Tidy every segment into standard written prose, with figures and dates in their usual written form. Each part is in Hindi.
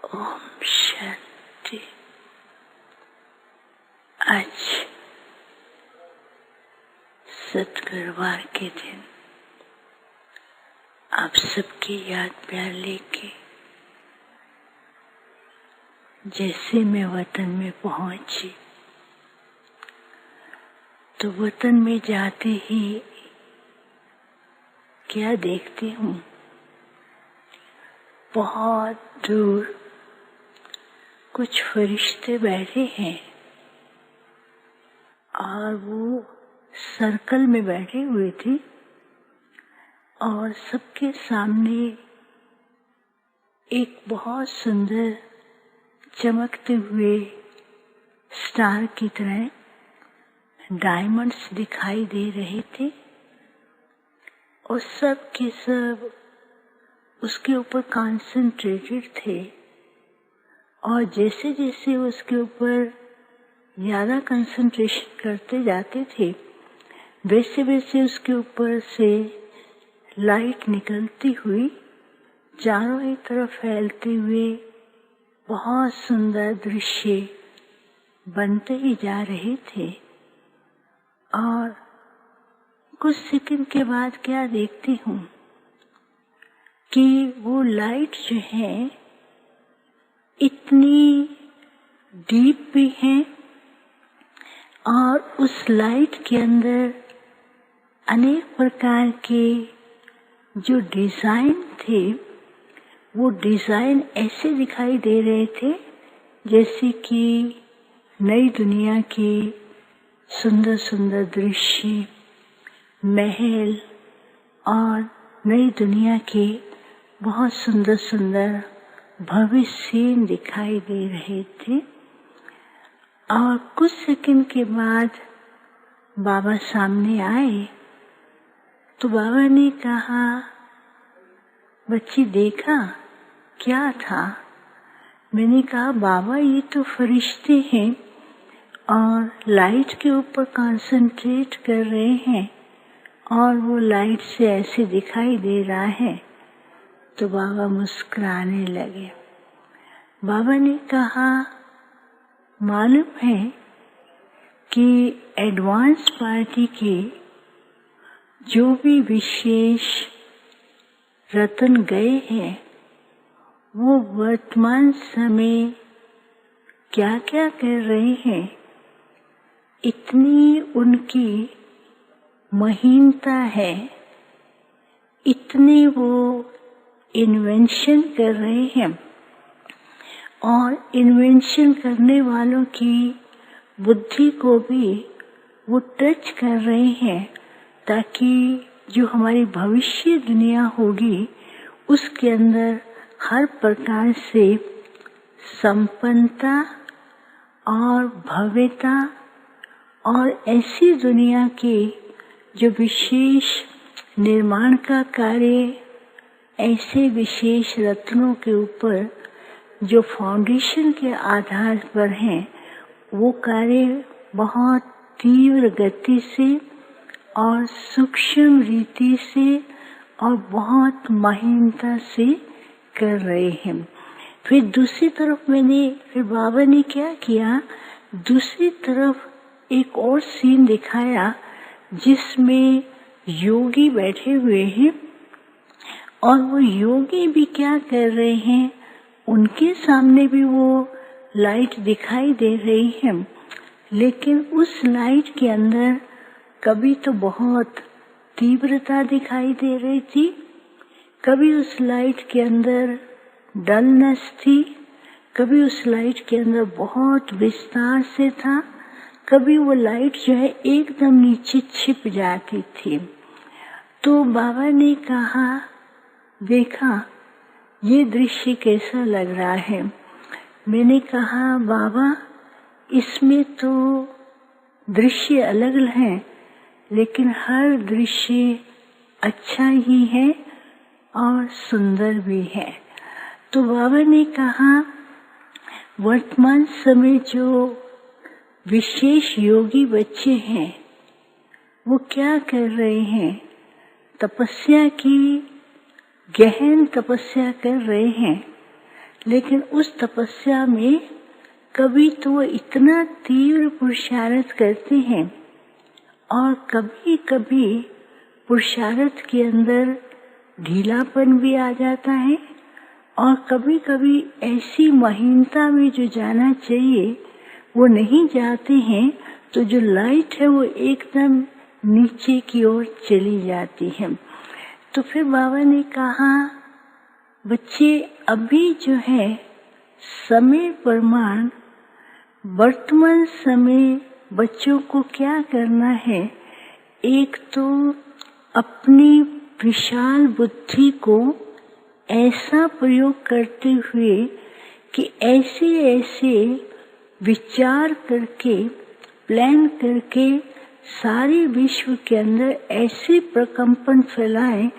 ओम शांति। आज सतगुरुवार के दिन आप सबकी याद प्यार लेके जैसे मैं वतन में पहुंची तो वतन में जाते ही क्या देखती हूँ, बहुत दूर कुछ फरिश्ते बैठे हैं और वो सर्कल में बैठे हुए थे और सबके सामने एक बहुत सुंदर चमकते हुए स्टार की तरह डायमंड्स दिखाई दे रहे थे और सब के सब उसके ऊपर कॉन्सेंट्रेटेड थे और जैसे जैसे उसके ऊपर ज्यादा कंसंट्रेशन करते जाते थे वैसे वैसे उसके ऊपर से लाइट निकलती हुई चारों ही तरफ फैलते हुए बहुत सुंदर दृश्य बनते ही जा रहे थे। और कुछ सेकंड के बाद क्या देखती हूँ कि वो लाइट जो है इतनी डीप भी है और उस लाइट के अंदर अनेक प्रकार के जो डिजाइन थे वो डिजाइन ऐसे दिखाई दे रहे थे जैसे कि नई दुनिया के सुंदर सुंदर दृश्य, महल और नई दुनिया के बहुत सुंदर सुंदर भव्य सीन दिखाई दे रहे थे। और कुछ सेकंड के बाद बाबा सामने आए तो बाबा ने कहा, बच्ची देखा क्या था? मैंने कहा बाबा ये तो फरिश्ते हैं और लाइट के ऊपर कंसंट्रेट कर रहे हैं और वो लाइट से ऐसे दिखाई दे रहा है। तो बाबा मुस्कुराने लगे। बाबा ने कहा मालूम है कि एडवांस पार्टी के जो भी विशेष रत्न गए हैं वो वर्तमान समय क्या क्या कर रहे हैं, इतनी उनकी महीनता है, इतने वो इन्वेंशन कर रहे हैं और इन्वेंशन करने वालों की बुद्धि को भी वो टच कर रहे हैं ताकि जो हमारी भविष्य दुनिया होगी उसके अंदर हर प्रकार से संपन्नता और भव्यता और ऐसी दुनिया के जो विशेष निर्माण का कार्य ऐसे विशेष रत्नों के ऊपर जो फाउंडेशन के आधार पर हैं वो कार्य बहुत तीव्र गति से और सूक्ष्म रीति से और बहुत महीनता से कर रहे हैं। फिर दूसरी तरफ फिर बाबा ने क्या किया, दूसरी तरफ एक और सीन दिखाया जिसमें योगी बैठे हुए हैं और वो योगी भी क्या कर रहे हैं, उनके सामने भी वो लाइट दिखाई दे रही है लेकिन उस लाइट के अंदर कभी तो बहुत तीव्रता दिखाई दे रही थी, कभी उस लाइट के अंदर डलनेस थी, कभी उस लाइट के अंदर बहुत विस्तार से था, कभी वो लाइट जो है एकदम नीचे छिप जाती थी। तो बाबा ने कहा देखा ये दृश्य कैसा लग रहा है? मैंने कहा बाबा इसमें तो दृश्य अलग हैं लेकिन हर दृश्य अच्छा ही है और सुंदर भी है। तो बाबा ने कहा वर्तमान समय जो विशेष योगी बच्चे हैं वो क्या कर रहे हैं, तपस्या की गहन तपस्या कर रहे हैं लेकिन उस तपस्या में कभी तो वो इतना तीव्र पुरुषार्थ करते हैं और कभी कभी पुरुषार्थ के अंदर ढीलापन भी आ जाता है और कभी कभी ऐसी महीनता में जो जाना चाहिए वो नहीं जाते हैं, तो जो लाइट है वो एकदम नीचे की ओर चली जाती है। तो फिर बाबा ने कहा, बच्चे अभी जो है समय प्रमाण, वर्तमान समय बच्चों को क्या करना है, एक तो अपनी विशाल बुद्धि को ऐसा प्रयोग करते हुए कि ऐसे ऐसे विचार करके, प्लान करके सारे विश्व के अंदर ऐसे प्रकंपन फैलाएं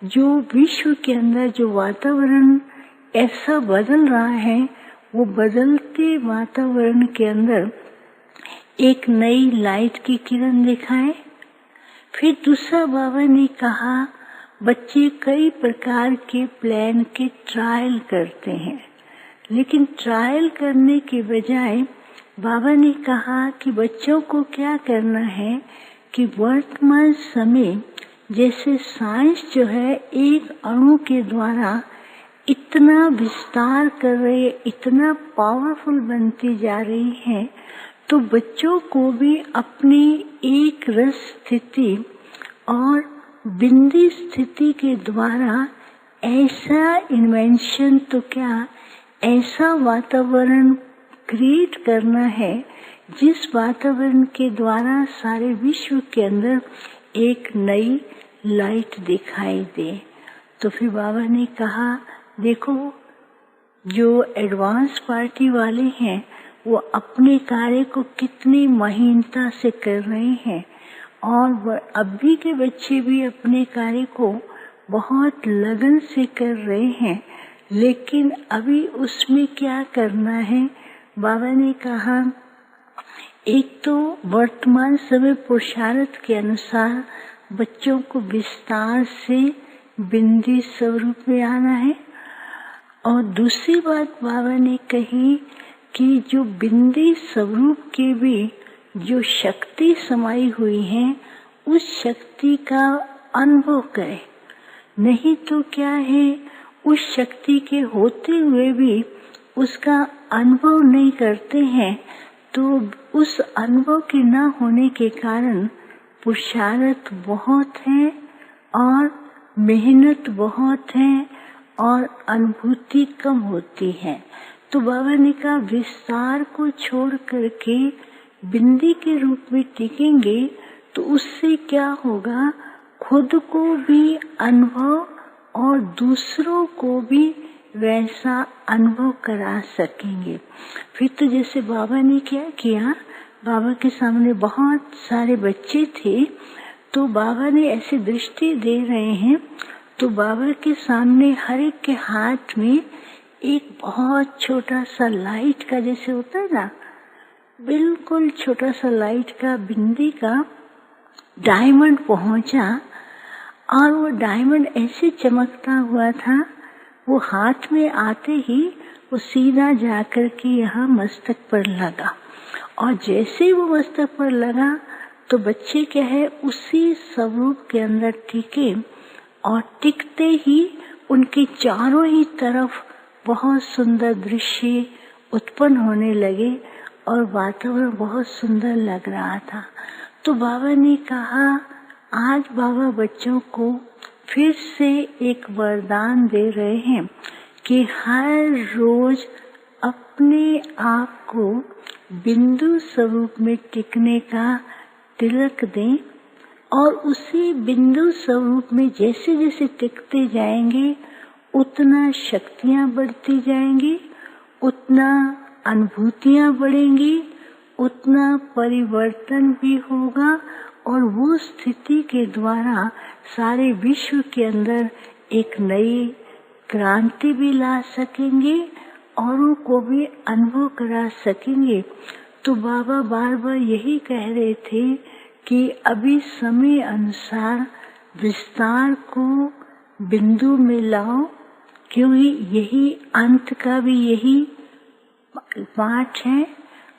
जो विश्व के अंदर जो वातावरण ऐसा बदल रहा है, वो बदलते वातावरण के अंदर एक नई लाइट की किरण दिखाए। फिर दूसरा बाबा ने कहा, बच्चे कई प्रकार के प्लान के ट्रायल करते हैं, लेकिन ट्रायल करने के बजाय बाबा ने कहा कि बच्चों को क्या करना है कि वर्तमान समय जैसे साइंस जो है एक अणु के द्वारा इतना विस्तार कर रही है, इतना पावरफुल बनती जा रही है, तो बच्चों को भी अपनी एक रस स्थिति और बिंदी स्थिति के द्वारा ऐसा इन्वेंशन तो क्या, ऐसा वातावरण क्रिएट करना है जिस वातावरण के द्वारा सारे विश्व के अंदर एक नई लाइट दिखाई दे। तो फिर बाबा ने कहा, देखो जो एडवांस पार्टी वाले हैं वो अपने कार्य को कितनी महीनता से कर रहे हैं और अभी के बच्चे भी अपने कार्य को बहुत लगन से कर रहे हैं, लेकिन अभी उसमें क्या करना है, बाबा ने कहा, एक तो वर्तमान समय पुरुषार्थ के अनुसार बच्चों को विस्तार से बिंदी स्वरूप में आना है, और दूसरी बात बाबा ने कही कि जो बिंदी स्वरूप के भी जो शक्ति समाई हुई है उस शक्ति का अनुभव करें, नहीं तो क्या है, उस शक्ति के होते हुए भी उसका अनुभव नहीं करते हैं, तो उस अनुभव के न होने के कारण पुरुषार्थ बहुत है और मेहनत बहुत है और अनुभूति कम होती है। तो बाबा ने कहा, विस्तार को छोड़ करके बिंदी के रूप में टिकेंगे तो उससे क्या होगा, खुद को भी अनुभव और दूसरों को भी वैसा अनुभव करा सकेंगे। फिर तो जैसे बाबा ने क्या किया, बाबा के सामने बहुत सारे बच्चे थे, तो बाबा ने ऐसी दृष्टि दे रहे हैं, तो बाबा के सामने हर एक के हाथ में एक बहुत छोटा सा लाइट का, जैसे होता है ना, बिल्कुल छोटा सा लाइट का बिंदी का डायमंड पहुंचा और वो डायमंड ऐसे चमकता हुआ था, वो हाथ में आते ही वो सीधा जाकर के यहाँ मस्तक पर लगा, और जैसे ही वो मस्तक पर लगा तो बच्चे क्या है, उसी स्वरूप के अंदर टिके और टिकते ही उनके चारों ही तरफ बहुत सुंदर दृश्य उत्पन्न होने लगे और वातावरण बहुत सुंदर लग रहा था। तो बाबा ने कहा, आज बाबा बच्चों को फिर से एक वरदान दे रहे हैं कि हर रोज अपने आप को बिंदु स्वरूप में टिकने का तिलक दें और उसी बिंदु स्वरूप में जैसे जैसे टिकते जाएंगे उतना शक्तियां बढ़ती जाएंगी, उतना अनुभूतियां बढ़ेंगी, उतना परिवर्तन भी होगा और वो स्थिति के द्वारा सारे विश्व के अंदर एक नई क्रांति भी ला सकेंगे, औरों को भी अनुभव करा सकेंगे। तो बाबा बार बार यही कह रहे थे कि अभी समय अनुसार विस्तार को बिंदु में लाओ क्योंकि यही अंत का भी यही पाठ है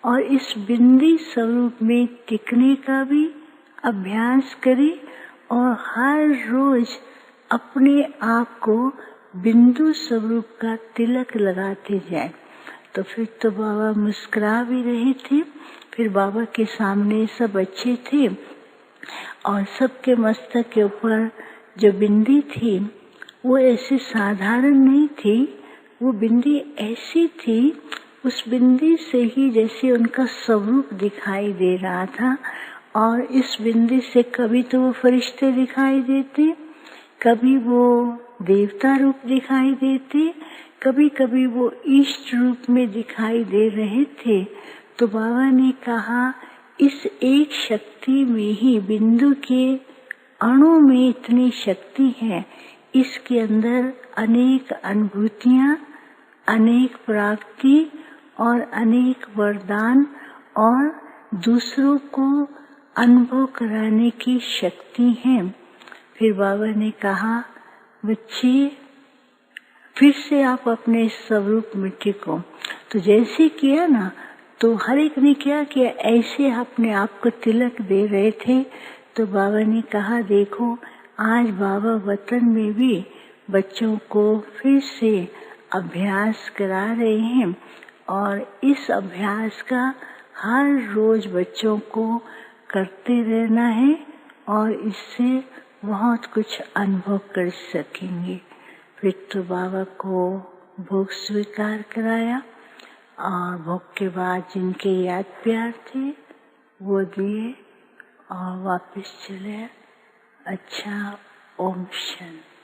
और इस बिंदी स्वरूप में टिकने का भी अभ्यास करें और हर रोज अपने आप को बिंदु स्वरूप का तिलक लगाते जाए। तो फिर तो बाबा मुस्कुरा भी रहे थे। फिर बाबा के सामने सब अच्छे थे और सबके मस्तक के ऊपर जो बिंदी थी वो ऐसी साधारण नहीं थी, वो बिंदी ऐसी थी, उस बिंदी से ही जैसे उनका स्वरूप दिखाई दे रहा था। और इस बिंदी से कभी तो वो फरिश्ते दिखाई देते, कभी वो देवता रूप दिखाई देते, कभी कभी वो इष्ट रूप में दिखाई दे रहे थे। तो बाबा ने कहा इस एक शक्ति में ही, बिंदु के अणु में इतनी शक्ति है, इसके अंदर अनेक अनुभूतियां, अनेक प्राप्ति और अनेक वरदान और दूसरों को अनुभव कराने की शक्ति है। फिर बाबा ने कहा बच्चे फिर से आप अपने स्वरूप में टिको। तो जैसे किया ना, तो हर एक ने क्या किया, ऐसे अपने आप को तिलक दे रहे थे। तो बाबा ने कहा देखो आज बाबा वतन में भी बच्चों को फिर से अभ्यास करा रहे हैं और इस अभ्यास का हर रोज बच्चों को करते रहना है और इससे बहुत कुछ अनुभव कर सकेंगे। फिर तो बाबा को भोग स्वीकार कराया और भोग के बाद जिनके याद प्यार थे वो दिए और वापस चले। अच्छा, ओम शांति।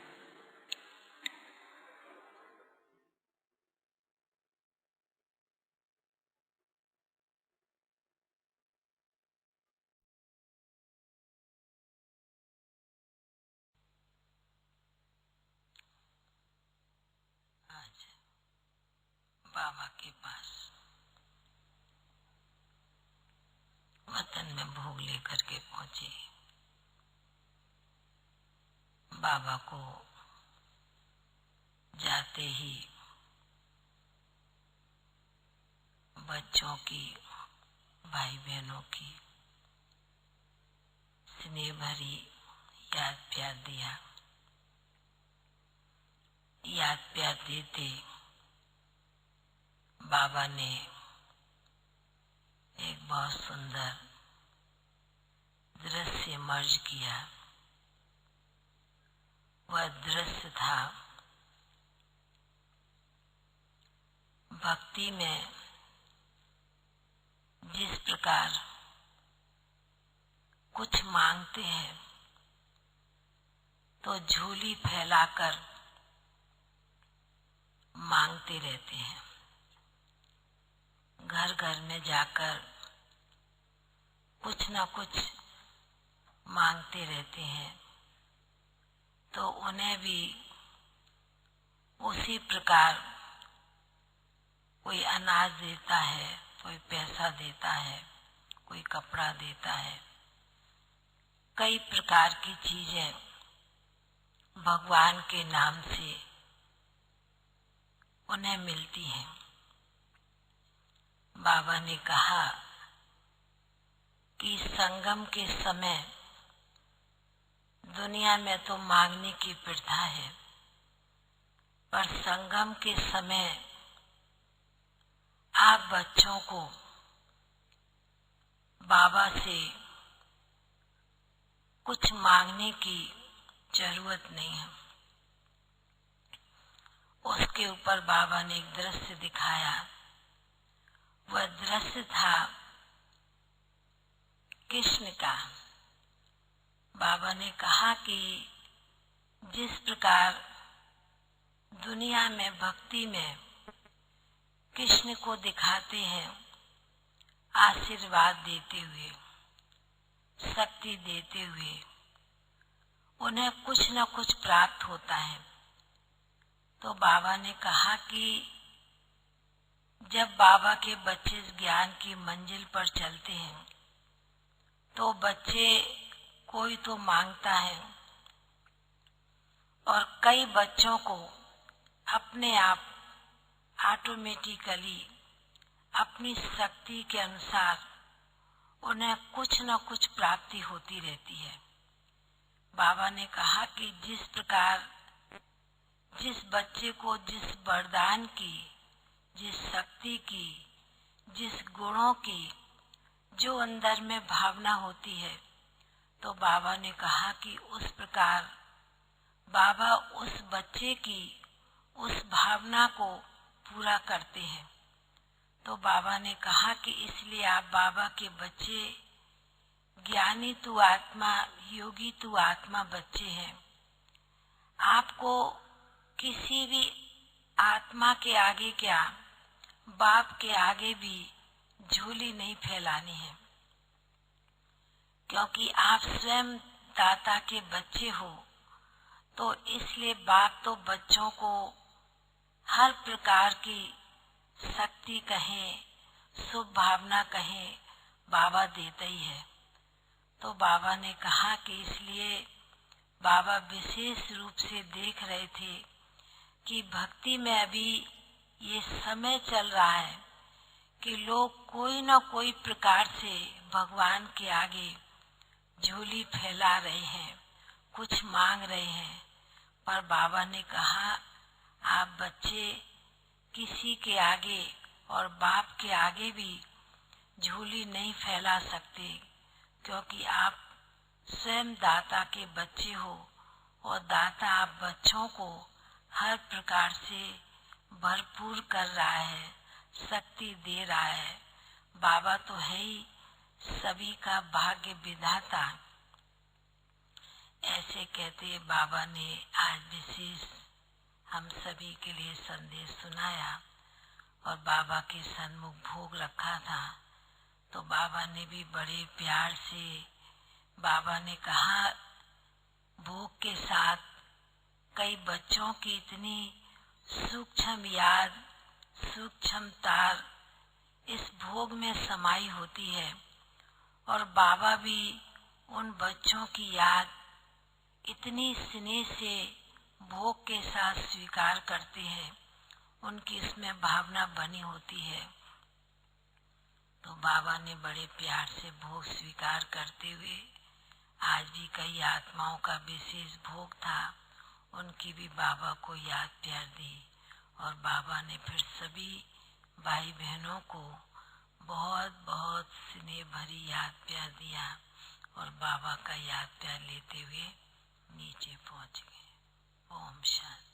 बाबा के पास वतन में भोग लेकर के पहुंचे। बाबा को जाते ही बच्चों की, भाई बहनों की स्नेह भरी याद प्यार दिया। याद प्यार देते बाबा ने एक बहुत सुंदर दृश्य मर्ज किया। वह दृश्य था भक्ति में जिस प्रकार कुछ मांगते हैं तो झोली फैलाकर मांगते रहते हैं, घर घर में जाकर कुछ न कुछ मांगते रहते हैं। तो उन्हें भी उसी प्रकार कोई अनाज देता है, कोई पैसा देता है, कोई कपड़ा देता है, कई प्रकार की चीजें भगवान के नाम से उन्हें मिलती हैं। बाबा ने कहा कि संगम के समय दुनिया में तो मांगने की प्रथा है, पर संगम के समय आप बच्चों को बाबा से कुछ मांगने की जरूरत नहीं है। उसके ऊपर बाबा ने एक दृश्य दिखाया। वह दृश्य था कृष्ण का। बाबा ने कहा कि जिस प्रकार दुनिया में भक्ति में कृष्ण को दिखाते हैं, आशीर्वाद देते हुए, शक्ति देते हुए, उन्हें कुछ न कुछ प्राप्त होता है। तो बाबा ने कहा कि जब बाबा के बच्चे ज्ञान की मंजिल पर चलते हैं तो बच्चे कोई तो मांगता है और कई बच्चों को अपने आप ऑटोमेटिकली अपनी शक्ति के अनुसार उन्हें कुछ न कुछ प्राप्ति होती रहती है। बाबा ने कहा कि जिस प्रकार जिस बच्चे को जिस वरदान की, जिस शक्ति की, जिस गुणों की जो अंदर में भावना होती है, तो बाबा ने कहा कि उस प्रकार बाबा उस बच्चे की उस भावना को पूरा करते हैं। तो बाबा ने कहा कि इसलिए आप बाबा के बच्चे, ज्ञानी तू आत्मा, योगी तू आत्मा बच्चे हैं। आपको किसी भी आत्मा के आगे क्या, बाप के आगे भी झोली नहीं फैलानी है, क्योंकि आप स्वयं दाता के बच्चे हो। तो इसलिए बाप तो बच्चों को हर प्रकार की शक्ति कहें, शुभ भावना कहें, बाबा देता ही है। तो बाबा ने कहा कि इसलिए बाबा विशेष रूप से देख रहे थे कि भक्ति में अभी ये समय चल रहा है कि लोग कोई न कोई प्रकार से भगवान के आगे झोली फैला रहे हैं, कुछ मांग रहे हैं। पर बाबा ने कहा आप बच्चे किसी के आगे और बाप के आगे भी झोली नहीं फैला सकते, क्योंकि आप स्वयं दाता के बच्चे हो और दाता आप बच्चों को हर प्रकार से भरपूर कर रहा है, शक्ति दे रहा है। बाबा तो है ही सभी का भाग्य विधाता। ऐसे कहते बाबा ने आज विशेष हम सभी के लिए संदेश सुनाया और बाबा के सन्मुख भोग रखा था। तो बाबा ने भी बड़े प्यार से, बाबा ने कहा भोग के साथ कई बच्चों की इतनी सूक्ष्म याद, सूक्ष्म तार इस भोग में समाई होती है और बाबा भी उन बच्चों की याद इतनी स्नेह से भोग के साथ स्वीकार करते हैं, उनकी इसमें भावना बनी होती है। तो बाबा ने बड़े प्यार से भोग स्वीकार करते हुए आज भी कई आत्माओं का विशेष भोग था, उनकी भी बाबा को याद प्यार दी और बाबा ने फिर सभी भाई बहनों को बहुत बहुत स्नेह भरी याद प्यार दिया और बाबा का याद प्यार लेते हुए नीचे पहुंच गए। ओम शांति।